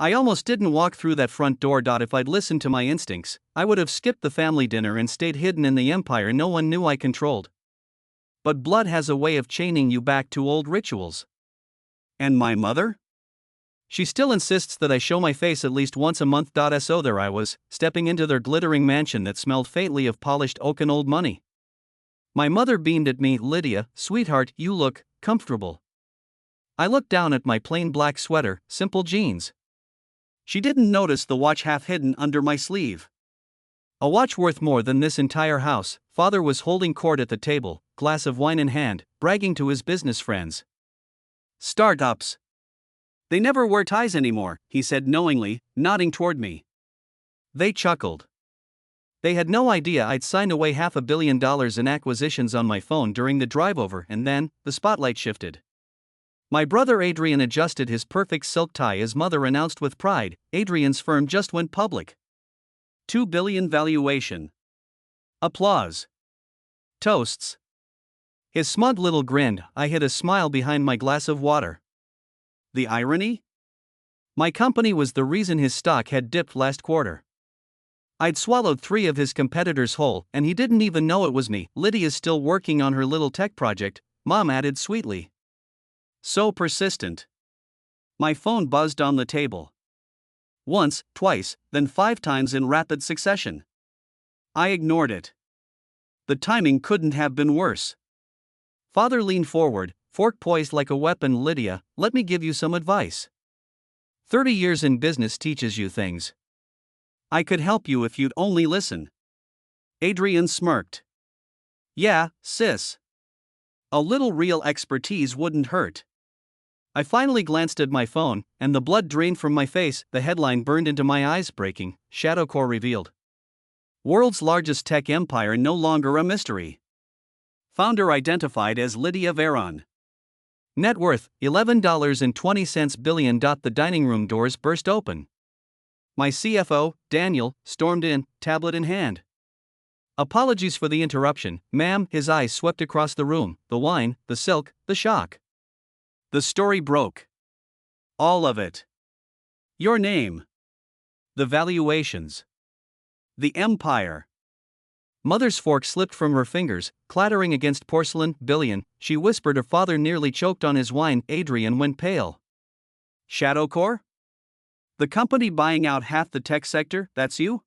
I almost didn't walk through that front door. If I'd listened to my instincts, I would have skipped the family dinner and stayed hidden in the empire no one knew I controlled. But blood has a way of chaining you back to old rituals. And my mother? She still insists that I show my face at least once a month. So there I was, stepping into their glittering mansion that smelled faintly of polished oak and old money. My mother beamed at me. "Lydia, sweetheart, you look comfortable." I looked down at my plain black sweater, simple jeans. She didn't notice the watch half hidden under my sleeve. A watch worth more than this entire house. Father was holding court at the table, glass of wine in hand, bragging to his business friends. "Startups. They never wear ties anymore," he said knowingly, nodding toward me. They chuckled. They had no idea I'd signed away $500 million in acquisitions on my phone during the drive-over, and then, the spotlight shifted. My brother Adrian adjusted his perfect silk tie as mother announced with pride, "Adrian's firm just went public. $2 billion valuation." Applause. Toasts. His smug little grin. I hid a smile behind my glass of water. The irony? My company was the reason his stock had dipped last quarter. I'd swallowed 3 of his competitors whole, and he didn't even know it was me. "Lydia's still working on her little tech project," Mom added sweetly. So persistent. My phone buzzed on the table. Once, twice, then 5 times in rapid succession. I ignored it. The timing couldn't have been worse. Father leaned forward, fork poised like a weapon. "Lydia, let me give you some advice. 30 years in business teaches you things. I could help you if you'd only listen." Adrian smirked. "Yeah, sis. A little real expertise wouldn't hurt." I finally glanced at my phone, and the blood drained from my face. The headline burned into my eyes. "Breaking: Shadowcore revealed. World's largest tech empire no longer a mystery. Founder identified as Lydia Veron. Net worth, $11.20 billion. The dining room doors burst open. My CFO, Daniel, stormed in, tablet in hand. "Apologies for the interruption, ma'am." His eyes swept across the room, the wine, the silk, the shock. The story broke. All of it. Your name. The valuations. The empire. Mother's fork slipped from her fingers, clattering against porcelain. "Billion," she whispered. Her father nearly choked on his wine. Adrian went pale. "Shadowcore? The company buying out half the tech sector, that's you?"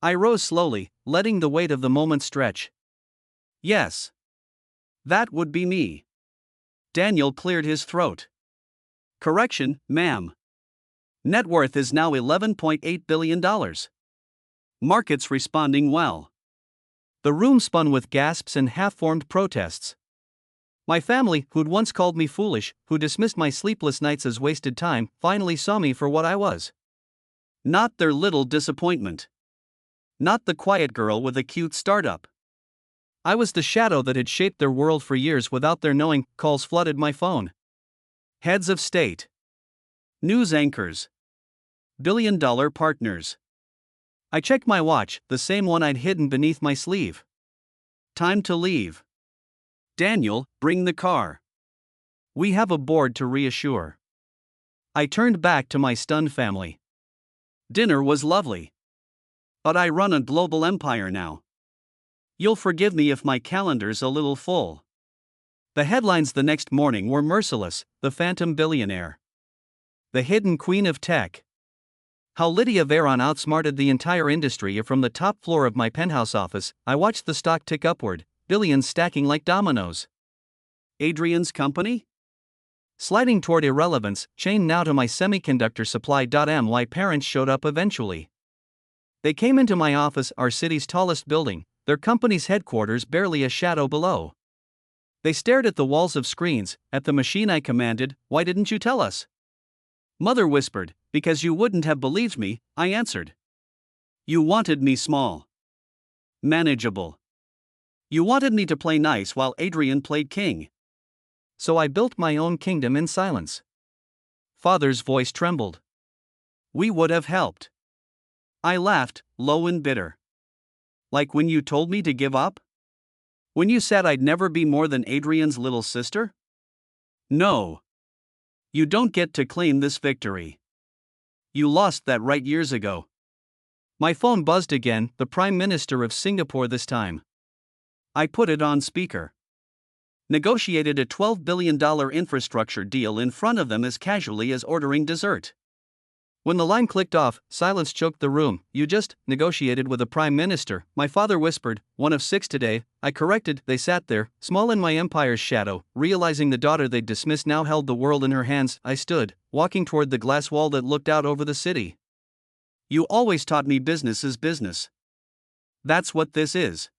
I rose slowly, letting the weight of the moment stretch. "Yes. That would be me." Daniel cleared his throat. "Correction, ma'am. Net worth is now $11.8 billion. Markets responding well." The room spun with gasps and half-formed protests. My family, who'd once called me foolish, who dismissed my sleepless nights as wasted time, finally saw me for what I was. Not their little disappointment. Not the quiet girl with a cute startup. I was the shadow that had shaped their world for years without their knowing. Calls flooded my phone. Heads of state. News anchors. Billion-dollar partners. I checked my watch, the same one I'd hidden beneath my sleeve. Time to leave. "Daniel, bring the car. We have a board to reassure." I turned back to my stunned family. Dinner was lovely. But I run a global empire now. You'll forgive me if my calendar's a little full. The headlines the next morning were merciless: "The Phantom Billionaire. The Hidden Queen of Tech. How Lydia Veron outsmarted the entire industry." From the top floor of my penthouse office, I watched the stock tick upward, billions stacking like dominoes. Adrian's company? Sliding toward irrelevance, chained now to my semiconductor supply. My parents showed up eventually. They came into my office, our city's tallest building, their company's headquarters barely a shadow below. They stared at the walls of screens, at the machine I commanded. "Why didn't you tell us?" Mother whispered. "Because you wouldn't have believed me," I answered. "You wanted me small. Manageable. You wanted me to play nice while Adrian played king. So I built my own kingdom in silence." Father's voice trembled. "We would have helped." I laughed, low and bitter. "Like when you told me to give up? When you said I'd never be more than Adrian's little sister? No. You don't get to claim this victory. You lost that right years ago. My phone buzzed again, the Prime Minister of Singapore this time. I put it on speaker. Negotiated a $12 billion infrastructure deal in front of them as casually as ordering dessert. When the line clicked off, silence choked the room. You just negotiated with a prime minister, my father whispered, one of 6 today. I corrected. They sat there, small in my empire's shadow, realizing the daughter they'd dismissed now held the world in her hands. I stood, walking toward the glass wall that looked out over the city. You always taught me business is business. That's what this is.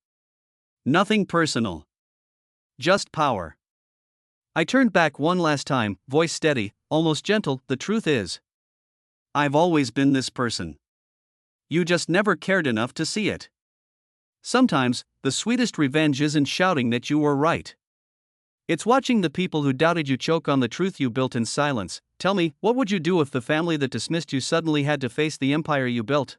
Nothing personal. Just power. I turned back one last time, voice steady, almost gentle. The truth is, I've always been this person. You just never cared enough to see it. Sometimes, the sweetest revenge isn't shouting that you were right. It's watching the people who doubted you choke on the truth you built in silence. Tell me, what would you do if the family that dismissed you suddenly had to face the empire you built?